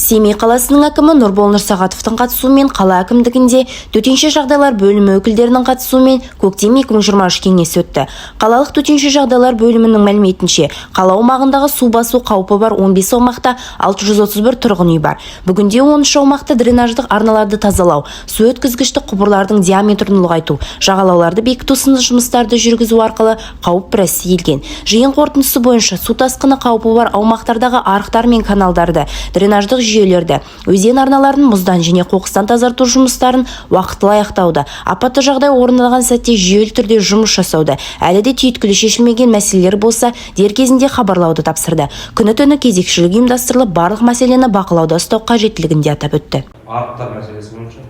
Семей қаласының әкімі Нұрбол Нұрсағатовтың қатысуымен қала әкімдігінде төтенше жағдайлар бөлімі өкілдерінің қатысуымен көктем 2023 кеңесі өтті. Қалалық төтенше жағдайлар бөлімінің мәліметінше, қала аумағындағы су басу қаупі бар 15 аумақта 631 тұрғын үй бар. Бүгінде 13 аумақта дренаждық арналарды тазалау, су өткізгішті құбырлардың диаметрін ұлғайту, жағалауларды бекіту сынды жұмыстарды жүргізу арқылы қауіп біраз сейілген. Жиын қорытындысы бойынша су тасқыны қаупі бар аумақтардағы арықтар мен каналдарды, дренаждық жүйелерді, өзен арналарын мұздан және қоқыстан тазарту жұмыстарын уақытылы аяқтауды, апатты жағдай орын алған сәтте жүйелі түрде жұмыс жасауды, әлі де түйткілі шешілмеген мәселелер болса, дер кезінде хабарлауды тапсырды. Күні-түні кезекшілік ұйымдастырылып, барлық мәселені бақылауда ұстау қажеттілігін де атап өтті. Арықтар мәселесі бойынша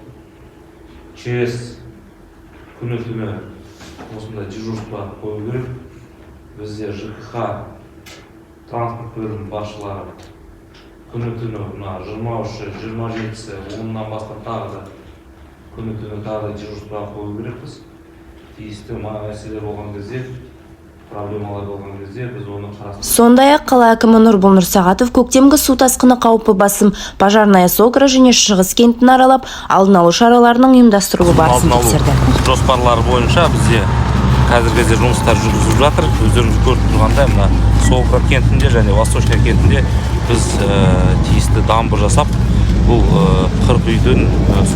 күні-түні осындай дежурство қою керек. Бізде ЖКХ транспорт бөлімі басшылары күні-түні 23-і, 27-сі, 10-нан бастап тағы да күні-түні тағы да дежурство қою керекпіз. Тиісті мәселелер болған кезде, проблемалар болған кезде біз оны қарастырып. Сондай-ақ қала әкімі Нұрбол Нұрсағатов көктемгі су тасқыны қаупі басым Пожарная Сокра және Шығыс кентін аралап, алдын алу шараларының ұйымдастырылу барысын тексерді. Жоспарлары бойынша бізде қазіргі кезде жұмыстар жүргізіліп жатыр. Өздеріңіз көріп тұрғандай, мына Сокра кентінде және Восточный кентінде біз тиісті дамбы жасап, бұл 40 үйден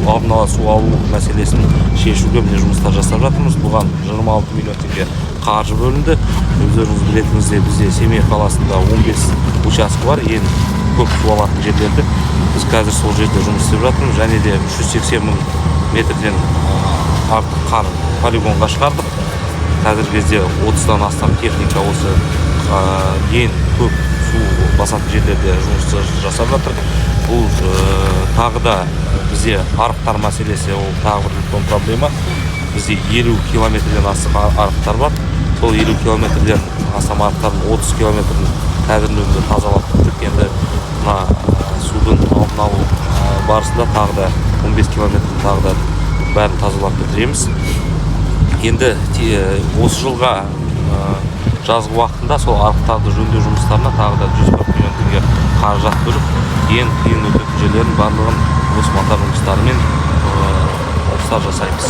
алдын ала су алу мәселесін шешуге міне жұмыстар жасап жатырмыз. Бұған 26 миллион теңге қаржы бөлінді. Өздеріңіз білетініңіздей, бізде Семей қаласында 15 участок бар, ең көп су алатын жерлерді. Біз қазір сол жерде жұмыс істеп жатырмыз, және де 380 мың метрден артық қар полигонға шығардық. Қазіргі кезде 30-дан астам техника осы ең көп су басатын жерлерде жұмыс жасап жатыр. Бұл тағы да бізде арықтар мәселесі, ол тағы бір үлкен проблема. Бізде 50 километрден астам арықтар бар. Сол 50 километрден астам арықтардың 30 километрін қазіргі өзінде тазалап біттік. Енді мына судың алдын алу барысында тағы да 15 километрін тағы да бәрін тазалап бітіреміз. Енді осы жылға жазғы уақытында сол арықтарды жөндеу жұмыстарына тағы да 140 миллион теңге қаражат бөліп, ең қиын өтетін жерлердің барлығын осы монтаж жұмыстарымен жасаймыз.